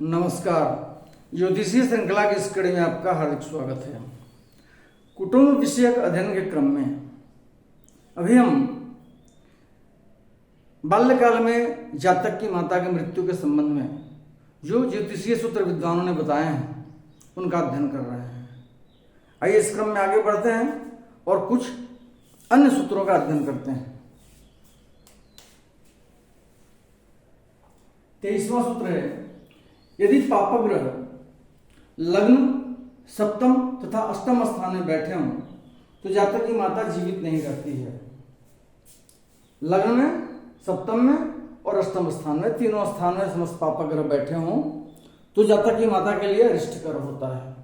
नमस्कार। ज्योतिषीय श्रृंखला की इस कड़ी में आपका हार्दिक स्वागत है। कुटुंब विषयक अध्ययन के क्रम में अभी हम बाल्यकाल में जातक की माता की मृत्यु के संबंध में जो ज्योतिषीय सूत्र विद्वानों ने बताए हैं उनका अध्ययन कर रहे हैं। आइए इस क्रम में आगे बढ़ते हैं और कुछ अन्य सूत्रों का अध्ययन करते हैं। 23वां सूत्र है, यदि पापग्रह लग्न, सप्तम तथा अष्टम स्थान में बैठे हों तो जातक की माता जीवित नहीं रहती है। लग्न में, सप्तम में और अष्टम स्थान में, तीनों स्थान में समस्त पापग्रह बैठे हों तो जातक की माता के लिए अरिष्टकर होता है।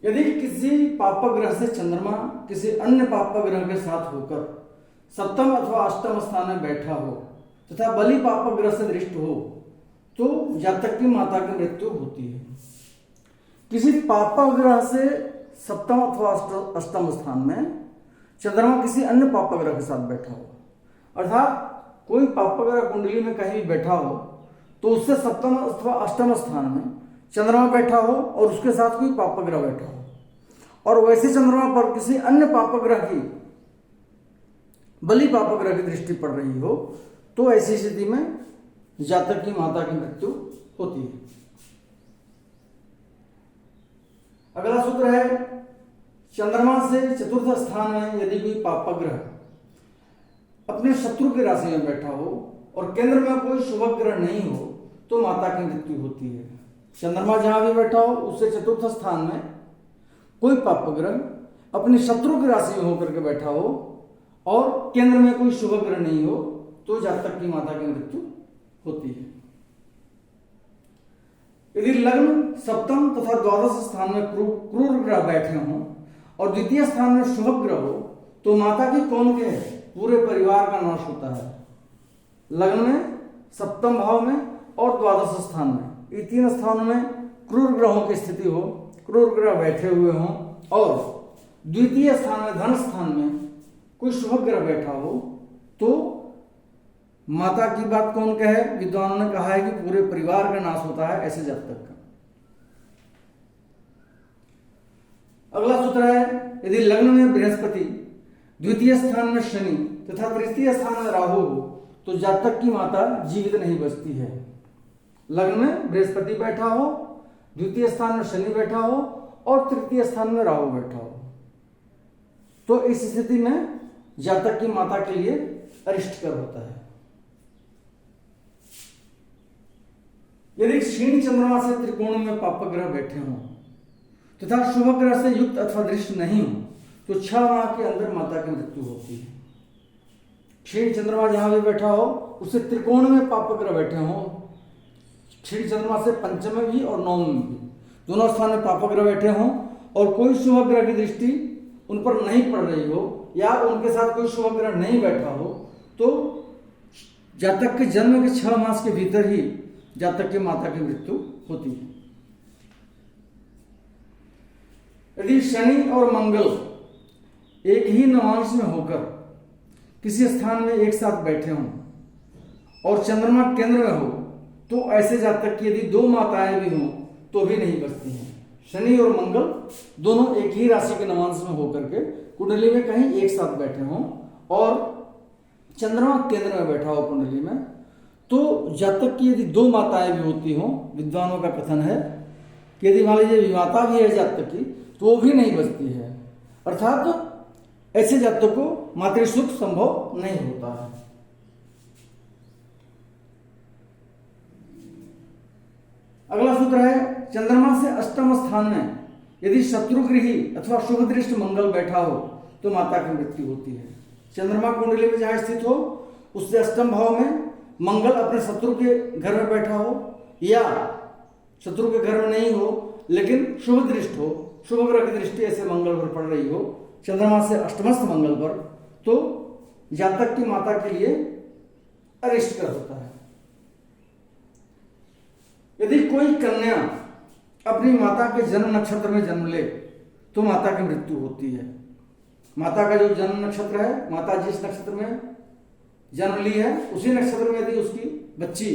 यदि किसी पापग्रह से चंद्रमा किसी अन्य पापग्रह के साथ होकर सप्तम अथवा अष्टम स्थान में बैठा हो तथा बलि पापग्रह से दृष्ट हो तो जातक की माता की मृत्यु होती है। किसी पापग्रह से सप्तम अथवा अष्टम स्थान में चंद्रमा किसी अन्य पापग्रह के साथ बैठा हो, अर्थात कोई पापग्रह कुंडली में कहीं भी बैठा हो तो उससे सप्तम अथवा अष्टम स्थान में चंद्रमा बैठा हो और उसके साथ कोई पापग्रह बैठा हो और वैसे चंद्रमा पर किसी अन्य पापग्रह की बलि पापग्रह की दृष्टि पड़ रही हो तो ऐसी स्थिति में जातक की माता की मृत्यु होती है। अगला सूत्र है, चंद्रमा से चतुर्थ स्थान में यदि कोई पापग्रह अपने शत्रु की राशि में बैठा हो और केंद्र में कोई शुभ ग्रह नहीं हो तो माता की मृत्यु होती है। चंद्रमा जहां भी बैठा हो उससे चतुर्थ स्थान में कोई पापग्रह अपने शत्रु की राशि में होकर के बैठा हो और केंद्र में कोई शुभ ग्रह नहीं हो तो जातक की माता की मृत्यु होती है। यदि लग्न, सप्तम तथा द्वादश स्थान में क्रूर ग्रह बैठे हों और द्वितीय स्थान में शुभ ग्रह हो तो माता की कौन के पूरे परिवार का नाश होता है। लग्न में, सप्तम भाव में और द्वादश स्थान में, ये तीन स्थानों में क्रूर ग्रहों की स्थिति हो, क्रूर ग्रह बैठे हुए हों और द्वितीय स्थान में, धन स्थान में कोई शुभ ग्रह बैठा हो तो माता की बात कौन कहे, विद्वानों ने कहा है कि पूरे परिवार का नाश होता है ऐसे जातक का। अगला सूत्र है, यदि लग्न में बृहस्पति, द्वितीय स्थान में शनि तथा तृतीय स्थान में राहु हो तो जातक की माता जीवित नहीं बचती है। लग्न में बृहस्पति बैठा हो, द्वितीय स्थान में शनि बैठा हो और तृतीय स्थान में राहु बैठा हो तो इस स्थिति में जातक की माता के लिए अरिष्टकर होता है। यदि क्षीण चंद्रमा से त्रिकोण में पापग्रह बैठे हों तथा शुभ ग्रह से युक्त अथवा दृष्ट नहीं हो तो 6 माह के अंदर माता की मृत्यु होती है। क्षीण चंद्रमा जहां भी बैठा हो उससे त्रिकोण में पापग्रह बैठे हों, क्षीण चंद्रमा से पंचम में भी और नवम में भी दोनों स्थान में पापग्रह बैठे हों और कोई शुभ ग्रह की दृष्टि उन पर नहीं पड़ रही हो या उनके साथ कोई शुभ ग्रह नहीं बैठा हो तो जातक के जन्म के 6 मास के भीतर ही जातक की माता की मृत्यु होती है। यदि शनि और मंगल एक ही नवांश में होकर किसी स्थान में एक साथ बैठे हों और चंद्रमा केंद्र में हो तो ऐसे जातक की यदि 2 माताएं भी हों तो भी नहीं बचती हैं। शनि और मंगल दोनों एक ही राशि के नवांश में होकर के कुंडली में कहीं एक साथ बैठे हों और चंद्रमा केंद्र में बैठा हो कुंडली में तो जातक की यदि 2 माताएं भी होती हों, विद्वानों का कथन है कि यदि मान लीजिए विमाता भी है जातक की तो वो भी नहीं बचती है, अर्थात ऐसे जातक को मातृसुख संभव नहीं होता है। अगला सूत्र है, चंद्रमा से अष्टम स्थान में यदि शत्रुगृही अथवा शुभ दृष्ट मंगल बैठा हो तो माता की मृत्यु होती है। चंद्रमा कुंडली में जहां स्थित हो उससे अष्टम भाव में मंगल अपने शत्रु के घर में बैठा हो या शत्रु के घर में नहीं हो लेकिन शुभ दृष्ट हो, शुभ ग्रह की दृष्टि ऐसे मंगल पर पड़ रही हो चंद्रमा से अष्टमस्थ मंगल पर तो जातक की माता के लिए अरिष्टकर होता है। यदि कोई कन्या अपनी माता के जन्म नक्षत्र में जन्म ले तो माता की मृत्यु होती है। माता का जो जन्म नक्षत्र है, माता जिस नक्षत्र में जन्म ली है उसी नक्षत्र में यदि उसकी बच्ची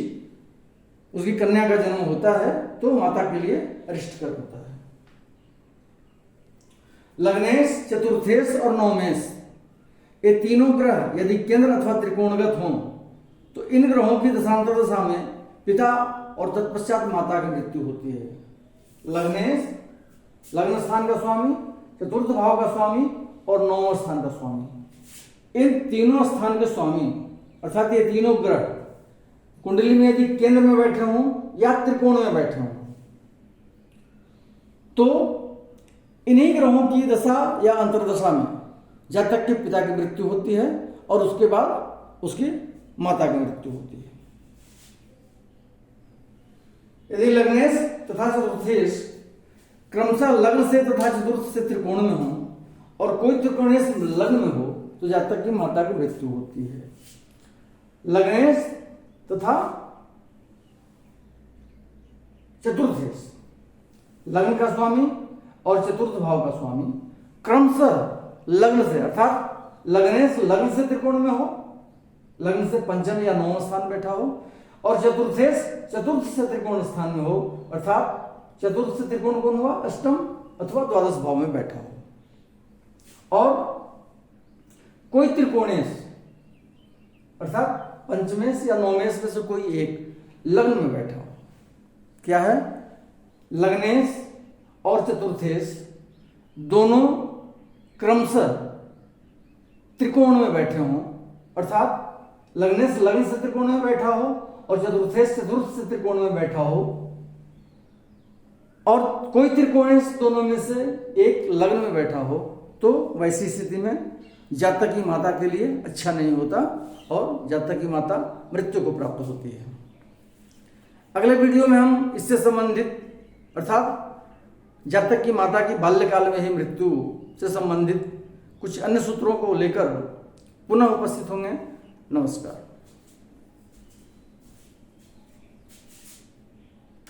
उसकी कन्या का जन्म होता है तो माता के लिए अरिष्टकर होता है। लग्नेश, चतुर्थेश और नवमेश, ये तीनों ग्रह यदि केंद्र अथवा त्रिकोणगत हों तो इन ग्रहों की दशांतर दशा में पिता और तत्पश्चात माता की मृत्यु होती है। लग्नेश लग्न स्थान का स्वामी, चतुर्थ भाव का स्वामी और नौवें स्थान का स्वामी, इन तीनों स्थान के स्वामी अर्थात ये तीनों ग्रह कुंडली में यदि केंद्र में बैठे हों या त्रिकोण में बैठे हों तो इन्हीं ग्रहों की दशा या अंतर्दशा में जब तक कि पिता की मृत्यु होती है और उसके बाद उसकी माता की मृत्यु होती है। यदि लग्नेश तथा चतुर्थेश क्रमशः लग्न से तथा चतुर्थ से त्रिकोण में हो और कोई त्रिकोणेश लग्न में हो तो जब तक कि माता की मृत्यु होती है। लग्नेश तथा चतुर्थेश लग्न का स्वामी और चतुर्थ भाव का स्वामी क्रमशः लग्न से अर्थात लग्नेश लग्न से त्रिकोण में हो, लग्न से पंचम या नौवां स्थान बैठा हो, और चतुर्थेश चतुर्थ से त्रिकोण स्थान में हो अर्थात चतुर्थ से त्रिकोण कौन हुआ, अष्टम अथवा द्वादश भाव में बैठा हो, और कोई त्रिकोणेश अर्थात पंचमेश या नौमेश में से कोई एक लग्न में बैठा हो। क्या है, लग्नेश और चतुर्थेश दोनों क्रमशः त्रिकोण में बैठे हों अर्थात लग्नेश लग्न से त्रिकोण में बैठा हो और चतुर्थेश चतुर्थ से त्रिकोण में बैठा हो, और कोई त्रिकोणेश दोनों में से एक लग्न में बैठा हो, तो वैसी स्थिति में जब की माता के लिए अच्छा नहीं होता और जब तक की माता मृत्यु को प्राप्त होती है। अगले वीडियो में हम इससे संबंधित अर्थात जब तक की माता की बाल्यकाल में ही मृत्यु से संबंधित कुछ अन्य सूत्रों को लेकर पुनः उपस्थित होंगे। नमस्कार।